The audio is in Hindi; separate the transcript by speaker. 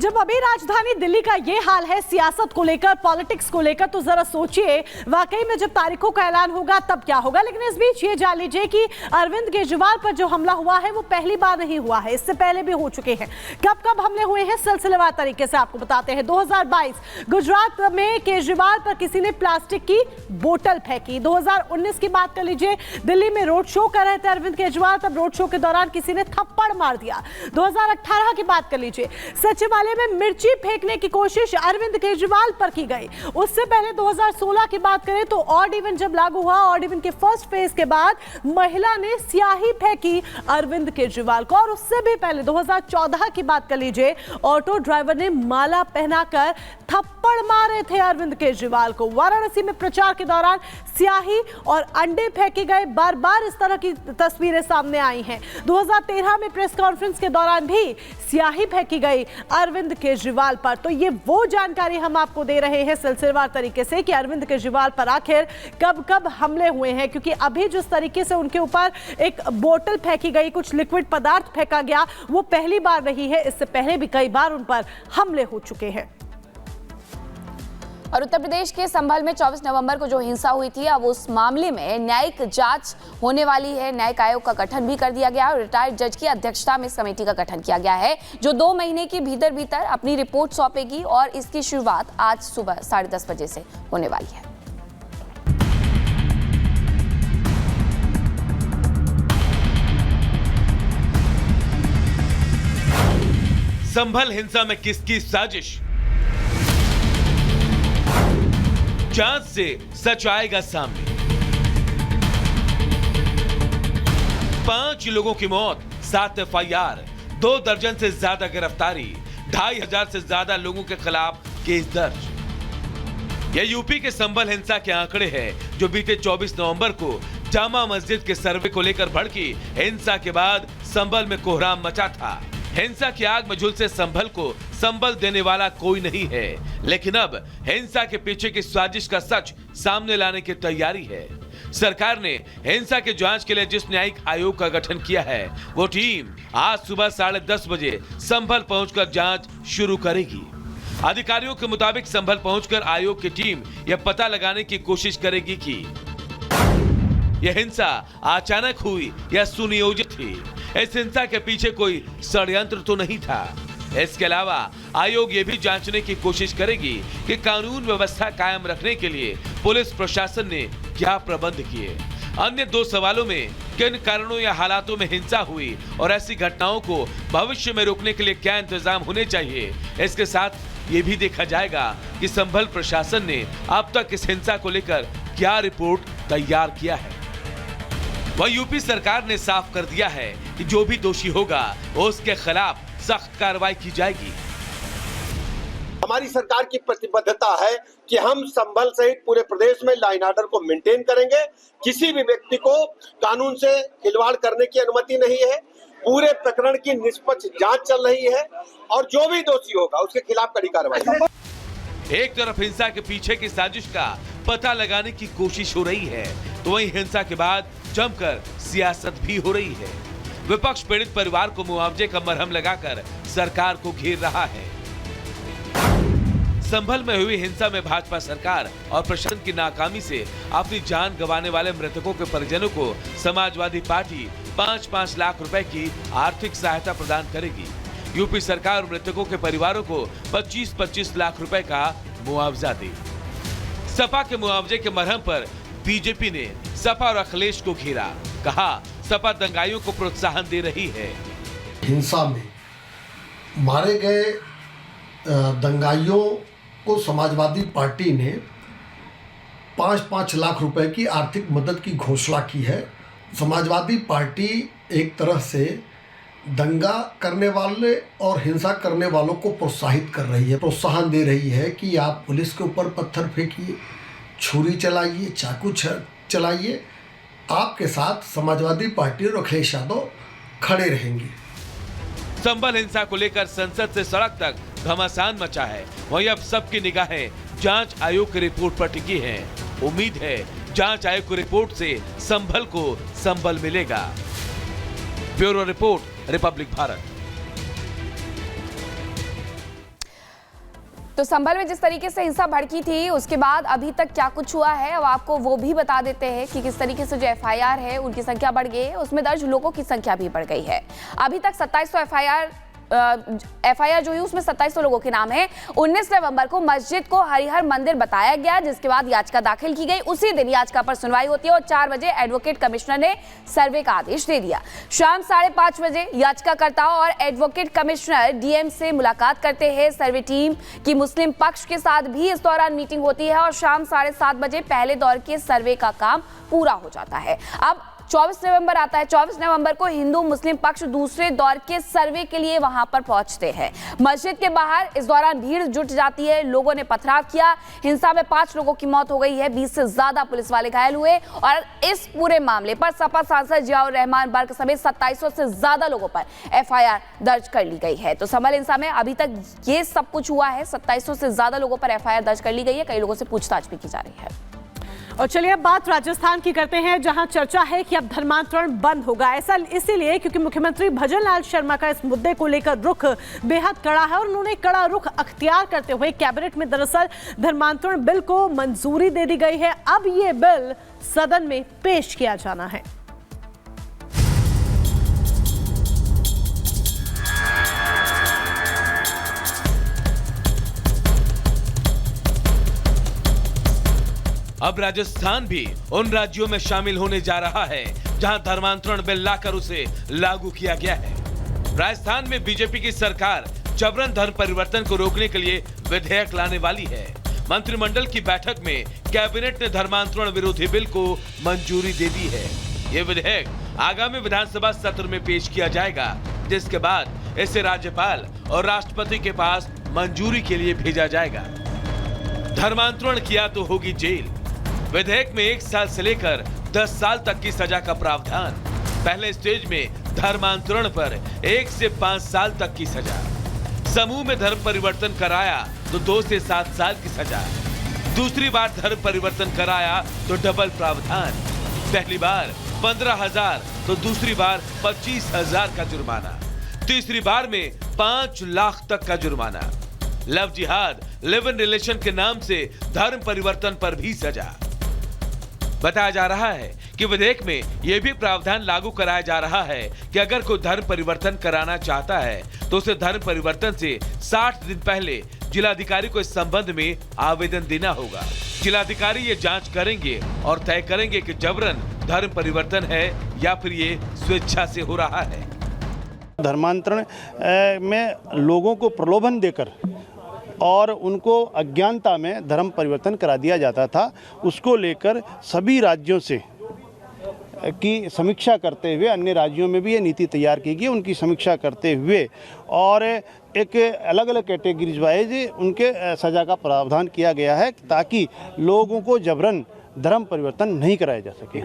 Speaker 1: जब अभी राजधानी दिल्ली का ये हाल है सियासत को लेकर, पॉलिटिक्स को लेकर, तो जरा सोचिए वाकई में जब तारीखों का ऐलान होगा तब क्या होगा। लेकिन इस बीच ये जान लीजिए कि अरविंद केजरीवाल पर जो हमला हुआ है वो पहली बार नहीं हुआ है, इससे पहले भी हो चुके हैं। कब कब हमले हुए हैं सिलसिलेवार तरीके से आपको बताते हैं। 2022 गुजरात में केजरीवाल पर किसी ने प्लास्टिक की बोतल फेंकी। 2019 की बात कर लीजिए, दिल्ली में रोड शो कर रहे थे अरविंद केजरीवाल, तब रोड शो के दौरान किसी ने थप्पड़ मार दिया। 2018 की बात कर लीजिए, सचिवालय में मिर्ची फेंकने की कोशिश अरविंद केजरीवाल पर की गई। उससे पहले 2016 की बात करें तो ऑड इवन जब लागू हुआ, ऑड इवन के फर्स्ट फेज के बाद महिला ने स्याही फेंकी अरविंद केजरीवाल को। और उससे भी पहले 2014 की बात कर लीजिए, ऑटो ड्राइवर ने माला पहनाकर थप्पड़ मारे थे अरविंद केजरीवाल को। वाराणसी में प्रचार के दौरान स्याही और अंडे फेंके गए, बार बार इस तरह की तस्वीरें सामने आई हैं। 2013 में प्रेस कॉन्फ्रेंस के दौरान भी स्याही फेंकी गई अरविंद केजरीवाल पर। तो ये वो जानकारी हम आपको दे रहे हैं सिलसिलेवार तरीके से कि अरविंद केजरीवाल पर आखिर कब कब हमले हुए हैं, क्योंकि अभी जिस तरीके से उनके ऊपर एक बोतल फेंकी गई, कुछ लिक्विड पदार्थ फेंका गया, वो पहली बार नहीं है। इससे पहले भी कई बार उन पर हमले हो चुके हैं।
Speaker 2: और उत्तर प्रदेश के संभल में 24 नवंबर को जो हिंसा हुई थी, अब उस मामले में न्यायिक जांच होने वाली है। न्यायिक आयोग का गठन भी कर दिया गया और रिटायर्ड जज की अध्यक्षता में इस कमेटी का गठन किया गया है, जो 2 महीने के भीतर भीतर अपनी रिपोर्ट सौंपेगी और इसकी शुरुआत आज सुबह 10:30 बजे से होने वाली है।
Speaker 3: संभल हिंसा में किसकी साजिश? जांच से सच आएगा सामने। 5 लोगों की मौत, 7 FIR, 2 दर्जन से ज्यादा गिरफ्तारी, 2500 से ज्यादा लोगों के खिलाफ केस दर्ज। यह यूपी के संभल हिंसा के आंकड़े हैं, जो बीते 24 नवंबर को जामा मस्जिद के सर्वे को लेकर भड़की हिंसा के बाद संभल में कोहराम मचा था। हिंसा की आग में झुलसे संभल को संबल देने वाला कोई नहीं है, लेकिन अब हिंसा के पीछे की साजिश का सच सामने लाने की तैयारी है। सरकार ने हिंसा की जांच के लिए जिस न्यायिक आयोग का गठन किया है, वो टीम आज सुबह 10:30 बजे संभल पहुंचकर जांच शुरू करेगी। अधिकारियों के मुताबिक संभल पहुंचकर आयोग की टीम यह पता लगाने की कोशिश करेगी कि यह हिंसा अचानक हुई या सुनियोजित थी। इस हिंसा के पीछे कोई षड्यंत्र तो नहीं था। इसके अलावा आयोग ये भी जांचने की कोशिश करेगी कि कानून व्यवस्था कायम रखने के लिए पुलिस प्रशासन ने क्या प्रबंध किए। अन्य 2 सवालों में किन कारणों या हालातों में हिंसा हुई और ऐसी घटनाओं को भविष्य में रोकने के लिए क्या इंतजाम होने चाहिए, इसके साथ ये भी देखा जाएगा कि संभल प्रशासन ने अब तक इस हिंसा को लेकर क्या रिपोर्ट तैयार किया है। वह यूपी सरकार ने साफ कर दिया है कि जो भी दोषी होगा उसके खिलाफ सख्त कार्रवाई की जाएगी।
Speaker 4: हमारी सरकार की प्रतिबद्धता है कि हम संभल सहित पूरे प्रदेश में लाइन ऑर्डर को मेंटेन करेंगे। किसी भी व्यक्ति को कानून से खिलवाड़ करने की अनुमति नहीं है। पूरे प्रकरण की निष्पक्ष जांच चल रही है और जो भी दोषी होगा उसके खिलाफ कड़ी कार्रवाई।
Speaker 3: एक तरफ हिंसा के पीछे की साजिश का पता लगाने की कोशिश हो रही है, तो वहीं हिंसा के बाद जमकर सियासत भी हो रही है। विपक्ष पीड़ित परिवार को मुआवजे का मरहम लगाकर सरकार को घेर रहा है। संभल में हुई हिंसा में भाजपा सरकार और प्रशासन की नाकामी से अपनी जान गंवाने वाले मृतकों के परिजनों को समाजवादी पार्टी 5-5 लाख रुपए की आर्थिक सहायता प्रदान करेगी। यूपी सरकार मृतकों के परिवारों को 25-25 लाख रुपए का मुआवजा दे। सपा के मुआवजे के मरहम पर बीजेपी ने सपा और अखिलेश को घेरा। कहा सपा दंगाइयों को प्रोत्साहन दे रही है।
Speaker 5: हिंसा में मारे गए दंगाइयों को समाजवादी पार्टी ने 5-5 लाख रुपए की आर्थिक मदद की घोषणा की है। समाजवादी पार्टी एक तरह से दंगा करने वाले और हिंसा करने वालों को प्रोत्साहित कर रही है, प्रोत्साहन दे रही है कि आप पुलिस के ऊपर पत्थर फेंकिए, छुरी चलाइए, चाकू चलाइए, आपके साथ समाजवादी पार्टी और अखिलेश यादव खड़े रहेंगे।
Speaker 3: संभल हिंसा को लेकर संसद से सड़क तक घमासान मचा है। वहीं अब सबकी निगाहें जांच आयोग की रिपोर्ट पर टिकी हैं। उम्मीद है जांच आयोग की रिपोर्ट से संभल को संबल मिलेगा। Bureau report, Republic Bharat.
Speaker 2: तो संभल में जिस तरीके से हिंसा भड़की थी उसके बाद अभी तक क्या कुछ हुआ है, अब आपको वो भी बता देते हैं कि किस तरीके से जो एफआईआर है उनकी संख्या बढ़ गई है, उसमें दर्ज लोगों की संख्या भी बढ़ गई है। अभी तक 2700 एफआईआर जो है उसमें 2700 लोगों के नाम है। 19 नवंबर को मस्जिद को हरिहर मंदिर बताया गया, जिसके बाद याचिका दाखिल की गई। उसी दिन याचिका पर सुनवाई होती है और 4 बजे एडवोकेट कमिश्नर ने सर्वे का आदेश दे दिया। शाम 5:30 बजे याचिकाकर्ता और एडवोकेट कमिश्नर डीएम से मुलाकात करते हैं। सर्वे टीम की मुस्लिम पक्ष के साथ भी इस दौरान मीटिंग होती है और शाम 7:30 बजे पहले दौर के सर्वे का काम पूरा हो जाता है। अब 24 नवंबर आता है। 24 नवंबर को हिंदू मुस्लिम पक्ष दूसरे दौर के सर्वे के लिए वहां पर पहुंचते हैं। मस्जिद के बाहर इस दौरान भीड़ जुट जाती है, लोगों ने पथराव किया। हिंसा में 5 लोगों की मौत हो गई है, 20 से ज्यादा पुलिस वाले घायल हुए और इस पूरे मामले पर सपा सांसद जियाउर रहमान बर्क समेत 2700 से ज्यादा लोगों पर एफआईआर दर्ज कर ली गई है। तो संभल हिंसा में अभी तक ये सब कुछ हुआ है। 2700 से ज्यादा लोगों पर एफआईआर दर्ज कर ली गई है। कई लोगों से पूछताछ भी की जा रही है।
Speaker 1: और चलिए अब बात राजस्थान की करते हैं, जहां चर्चा है कि अब धर्मांतरण बंद होगा। ऐसा इसीलिए क्योंकि मुख्यमंत्री भजनलाल शर्मा का इस मुद्दे को लेकर रुख बेहद कड़ा है और उन्होंने कड़ा रुख अख्तियार करते हुए कैबिनेट में दरअसल धर्मांतरण बिल को मंजूरी दे दी गई है। अब ये बिल सदन में पेश किया जाना है।
Speaker 3: अब राजस्थान भी उन राज्यों में शामिल होने जा रहा है जहां धर्मांतरण बिल लाकर उसे लागू किया गया है। राजस्थान में बीजेपी की सरकार जबरन धर्म परिवर्तन को रोकने के लिए विधेयक लाने वाली है। मंत्रिमंडल की बैठक में कैबिनेट ने धर्मांतरण विरोधी बिल को मंजूरी दे दी है। ये विधेयक आगामी विधानसभा सत्र में पेश किया जाएगा, जिसके बाद इसे राज्यपाल और राष्ट्रपति के पास मंजूरी के लिए भेजा जाएगा। धर्मांतरण किया तो होगी जेल। विधेयक में 1 साल से लेकर 10 साल तक की सजा का प्रावधान। पहले स्टेज में धर्मांतरण पर 1 से 5 साल तक की सजा। समूह में धर्म परिवर्तन कराया तो 2 से 7 साल की सजा। दूसरी बार धर्म परिवर्तन कराया तो डबल प्रावधान। पहली बार 15,000 तो दूसरी बार 25,000 का जुर्माना। तीसरी बार में 5 लाख तक का जुर्माना। लव जिहाद, लिव इन रिलेशन के नाम से धर्म परिवर्तन पर भी सजा। बताया जा रहा है कि विधेयक में यह भी प्रावधान लागू कराया जा रहा है कि अगर कोई धर्म परिवर्तन कराना चाहता है तो उसे धर्म परिवर्तन से 60 दिन पहले जिलाधिकारी को इस संबंध में आवेदन देना होगा। जिलाधिकारी ये जांच करेंगे और तय करेंगे कि जबरन धर्म परिवर्तन है या फिर ये स्वेच्छा से हो रहा है।
Speaker 6: धर्मांतरण में लोगों को प्रलोभन देकर और उनको अज्ञानता में धर्म परिवर्तन करा दिया जाता था, उसको लेकर सभी राज्यों से की समीक्षा करते हुए अन्य राज्यों में भी ये नीति तैयार की गई। उनकी समीक्षा करते हुए और एक अलग अलग कैटेगरीज वाइज उनके सज़ा का प्रावधान किया गया है ताकि लोगों को जबरन धर्म परिवर्तन नहीं कराया जा सके।